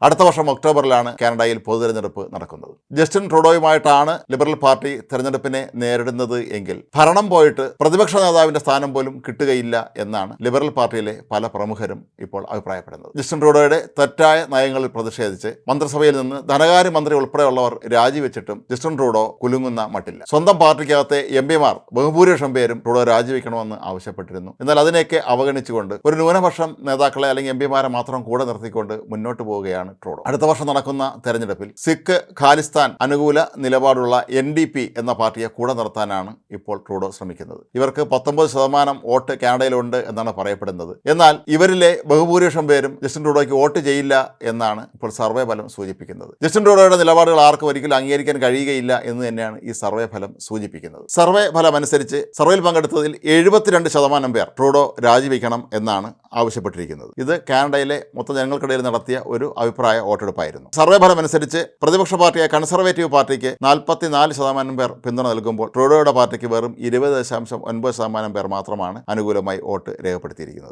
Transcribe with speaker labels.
Speaker 1: അടുത്ത വർഷം ഒക്ടോബറിലാണ് കാനഡയിൽ പൊതുതെരഞ്ഞെടുപ്പ് നടക്കുന്നത്. ജസ്റ്റിൻ ട്രൂഡോയുമായിട്ടാണ് ലിബറൽ പാർട്ടി തെരഞ്ഞെടുപ്പിനെ നേരിടുന്നത് എങ്കിൽ ഭരണം പോയിട്ട് പ്രതിപക്ഷ നേതാവിന്റെ സ്ഥാനം പോലും കിട്ടുകയില്ല എന്നാണ് ലിബറൽ പാർട്ടിയിലെ പല പ്രമുഖരും ഇപ്പോൾ അഭിപ്രായപ്പെടുന്നത്. ജസ്റ്റിൻ ട്രൂഡോയുടെ തെറ്റായ നയങ്ങളിൽ പ്രതിഷേധിച്ച് മന്ത്രിസഭയിൽ നിന്ന് ധനകാര്യമന്ത്രി ഉൾപ്പെടെയുള്ളവർ രാജിവെച്ചിട്ടും ജസ്റ്റിൻ ട്രൂഡോ കുലുങ്ങുന്ന മട്ടില്ല. സ്വന്തം പാർട്ടിക്കകത്തെ എംപിമാർ ബഹുഭൂരിപക്ഷം പേരും ട്രൂഡോ രാജിവെക്കണമെന്ന് ആവശ്യപ്പെട്ടിരുന്നു. എന്നാൽ അതിനെയൊക്കെ അവഗണിച്ചുകൊണ്ട് ഒരു ന്യൂനപക്ഷം നേതാക്കളെ അല്ലെങ്കിൽ എംപിമാരെ മാത്രം കൂടെ നിർത്തിക്കൊണ്ട് മുന്നോട്ട് പോവുകയാണ് ട്രൂഡോ. അടുത്ത വർഷം നടക്കുന്ന തെരഞ്ഞെടുപ്പിൽ സിഖ് ഖാലിസ്ഥാൻ അനുകൂല നിലപാടുള്ള NDP എന്ന പാർട്ടിയെ കൂടെ നിർത്താനാണ് ഇപ്പോൾ ട്രൂഡോ ശ്രമിക്കുന്നത്. ഇവർക്ക് 19% വോട്ട് കാനഡയിലുണ്ട് എന്നാണ് പറയപ്പെടുന്നത്. എന്നാൽ ഇവരിലെ ബഹുഭൂരിപക്ഷം പേരും ജസ്റ്റിൻ ട്രൂഡോയ്ക്ക് വോട്ട് ചെയ്യില്ല എന്നാണ് ഇപ്പോൾ സർവേ ഫലം സൂചിപ്പിക്കുന്നത്. ജസ്റ്റിൻ ട്രൂഡോയുടെ നിലപാടുകൾ ആർക്കും ഒരിക്കലും അംഗീകരിക്കാൻ കഴിയുകയില്ല എന്ന് തന്നെയാണ് ഈ സർവേ ഫലം സൂചിപ്പിക്കുന്നത്. സർവേ ഫലം അനുസരിച്ച് സർവേയിൽ പങ്കെടുത്തതിൽ 72% പേർ ട്രൂഡോ രാജിവെക്കണം എന്നാണ് ആവശ്യപ്പെട്ടിരിക്കുന്നത്. ഇത് കാനഡയിലെ മൊത്തം ജനങ്ങൾക്കിടയിൽ നടത്തിയ ഒരു അഭിപ്രായ വോട്ടെടുപ്പായിരുന്നു. സർവേ ഫലം അനുസരിച്ച് പ്രതിപക്ഷ പാർട്ടിയായ കൺസർവേറ്റീവ് പാർട്ടിക്ക് 44% പേർ പിന്തുണ നൽകുമ്പോൾ ട്രൂഡോയുടെ പാർട്ടിക്ക് വെറും 20.9% പേർ മാത്രമാണ് അനുകൂലമായി വോട്ട് രേഖപ്പെടുത്തിയിരിക്കുന്നത്.